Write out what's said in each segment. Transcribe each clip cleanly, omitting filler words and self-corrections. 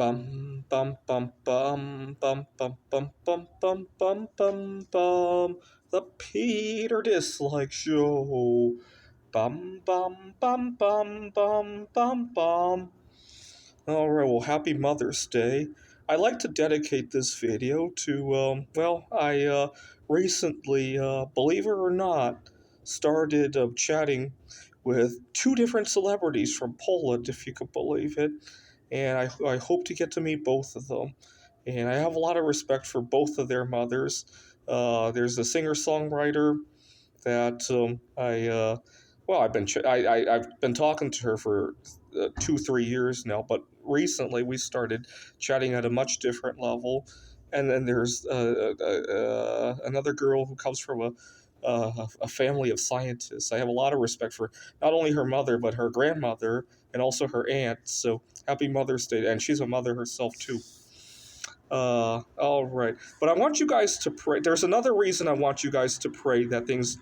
Bum bum bum bum bum bum bum bum bum bum bum bum. The Peter Dislike Show. Bum bum bum bum bum bum bum. All right, well, happy Mother's Day. I like to dedicate this video to, I recently, believe it or not, started chatting with two different celebrities from Poland, if you could believe it. And I hope to get to meet both of them. And I have a lot of respect for both of their mothers. There's a singer-songwriter that I've been talking to her for 2 3 years now, but recently we started chatting at a much different level. And then there's another girl who comes from a family of scientists. I have a lot of respect for not only her mother but her grandmother and also her aunt. So happy Mother's Day, and she's a mother herself too. All right, but I want you guys to pray. There's another reason I want you guys to pray that things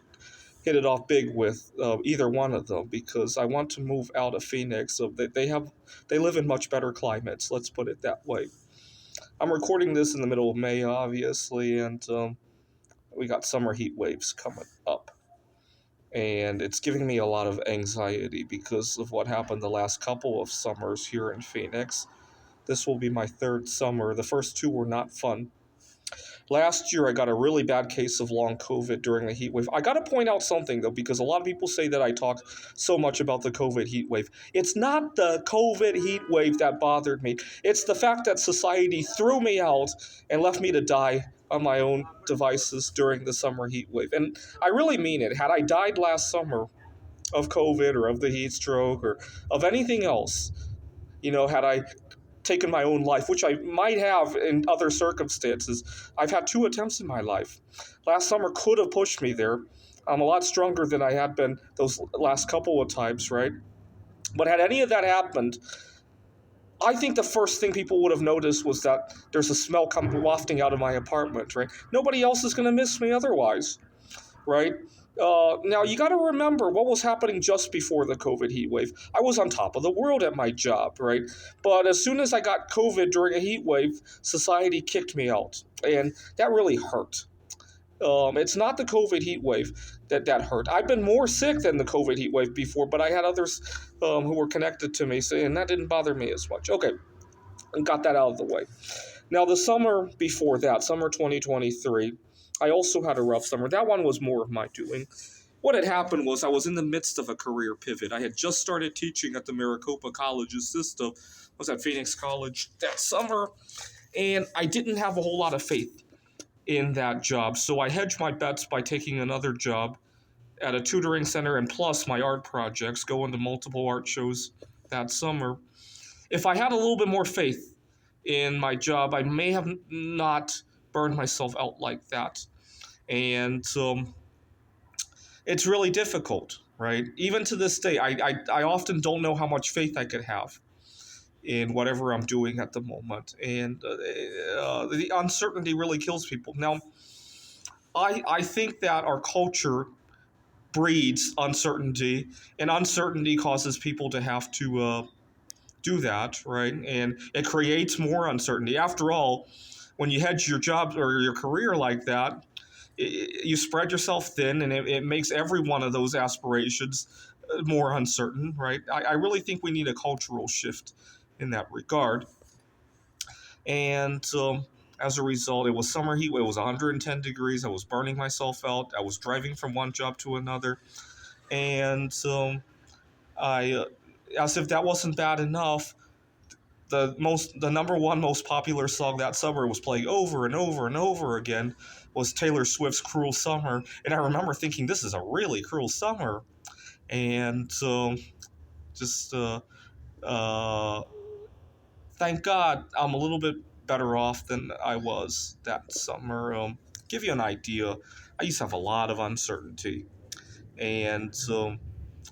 hit it off big with either one of them, because I want to move out of Phoenix. So they live in much better climates. Let's put it that way. I'm recording this in the middle of May, obviously, and we got summer heat waves coming up, and it's giving me a lot of anxiety because of what happened the last couple of summers here in Phoenix. This will be my third summer. The first two were not fun. Last year, I got a really bad case of long COVID during the heat wave. I got to point out something, though, because a lot of people say that I talk so much about the COVID heat wave. It's not the COVID heat wave that bothered me. It's the fact that society threw me out and left me to die on my own devices during the summer heat wave. And I really mean it. Had I died last summer of COVID or of the heat stroke or of anything else, had I taken my own life, which I might have in other circumstances. I've had two attempts in my life. Last summer could have pushed me there. I'm a lot stronger than I had been those last couple of times, right? But had any of that happened, I think the first thing people would have noticed was that there's a smell coming wafting out of my apartment, right? Nobody else is going to miss me otherwise, right? Now, you got to remember what was happening just before the COVID heat wave. I was on top of the world at my job, right? But as soon as I got COVID during a heat wave, society kicked me out. And that really hurt. It's not the COVID heat wave that hurt. I've been more sick than the COVID heat wave before, but I had others who were connected to me, and that didn't bother me as much. Okay, got that out of the way. Now, the summer before that, summer 2023, I also had a rough summer. That one was more of my doing. What had happened was I was in the midst of a career pivot. I had just started teaching at the Maricopa College's system. I was at Phoenix College that summer, and I didn't have a whole lot of faith in that job. So I hedged my bets by taking another job at a tutoring center and plus my art projects, going to multiple art shows that summer. If I had a little bit more faith in my job, I may have not burned myself out like that. And it's really difficult, right? Even to this day, I often don't know how much faith I could have in whatever I'm doing at the moment. And the uncertainty really kills people. Now, I think that our culture breeds uncertainty, and uncertainty causes people to have to do that, right? And it creates more uncertainty. After all, when you hedge your job or your career like that, you spread yourself thin, and it makes every one of those aspirations more uncertain, right? I really think we need a cultural shift in that regard. And as a result, it was summer heat. It was 110 degrees. I was burning myself out. I was driving from one job to another. And as if that wasn't bad enough, the number one most popular song that summer was playing over and over and over again was Taylor Swift's Cruel Summer. And I remember thinking, this is a really cruel summer. And just thank God I'm a little bit better off than I was that summer. Give you an idea, I used to have a lot of uncertainty. And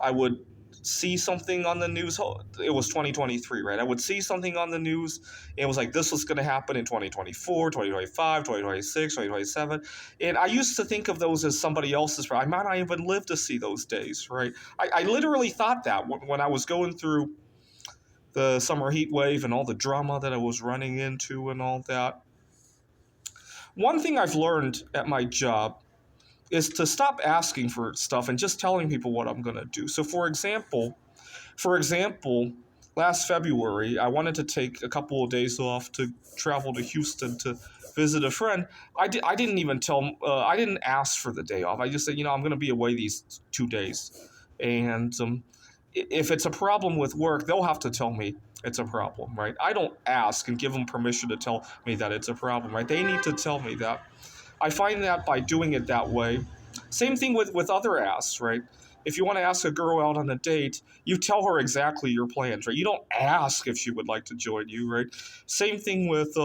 I would see something on the news. It was 2023, right? I would see something on the news. And it was like, this was going to happen in 2024, 2025, 2026, 2027. And I used to think of those as somebody else's. I might not even live to see those days, right? I literally thought that when I was going through the summer heat wave and all the drama that I was running into and all that. One thing I've learned at my job is to stop asking for stuff and just telling people what I'm going to do. So for example, last February, I wanted to take a couple of days off to travel to Houston to visit a friend. I didn't even I didn't ask for the day off. I just said, I'm going to be away these 2 days. And if it's a problem with work, they'll have to tell me it's a problem, right? I don't ask and give them permission to tell me that it's a problem, right? They need to tell me that. I find that by doing it that way. Same thing with other asks, right? If you want to ask a girl out on a date, you tell her exactly your plans, right? You don't ask if she would like to join you, right? Same thing with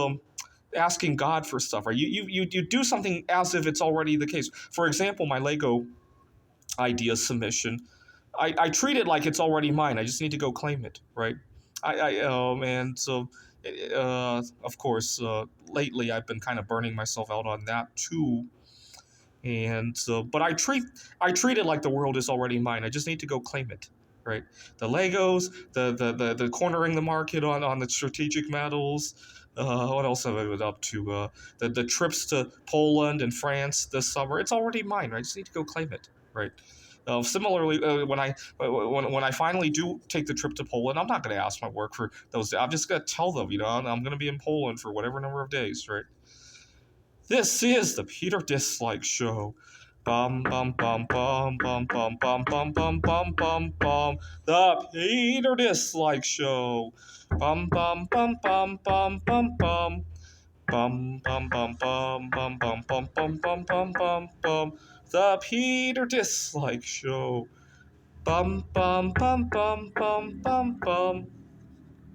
asking God for stuff, right? You do something as if it's already the case. For example, my Lego idea submission, I treat it like it's already mine. I just need to go claim it, right? And so, of course, lately I've been kind of burning myself out on that too. And so, but I treat it like the world is already mine. I just need to go claim it, right? The Legos, the cornering the market on the strategic metals. What else have I been up to? The trips to Poland and France this summer. It's already mine, right? I just need to go claim it, right? Similarly, when I finally do take the trip to Poland, I'm not going to ask my work for those days. I'm just going to tell them, I'm going to be in Poland for whatever number of days, right? This is the Peter Dislike Show. Bum bum bum bum bum bum bum bum bum bum bum bum. The Peter Dislike Show. Bum bum bum bum bum bum bum. Bum bum bum bum bum bum bum bum bum bum bum bum. The Peter Dislike Show. Bum bum bum bum bum bum bum.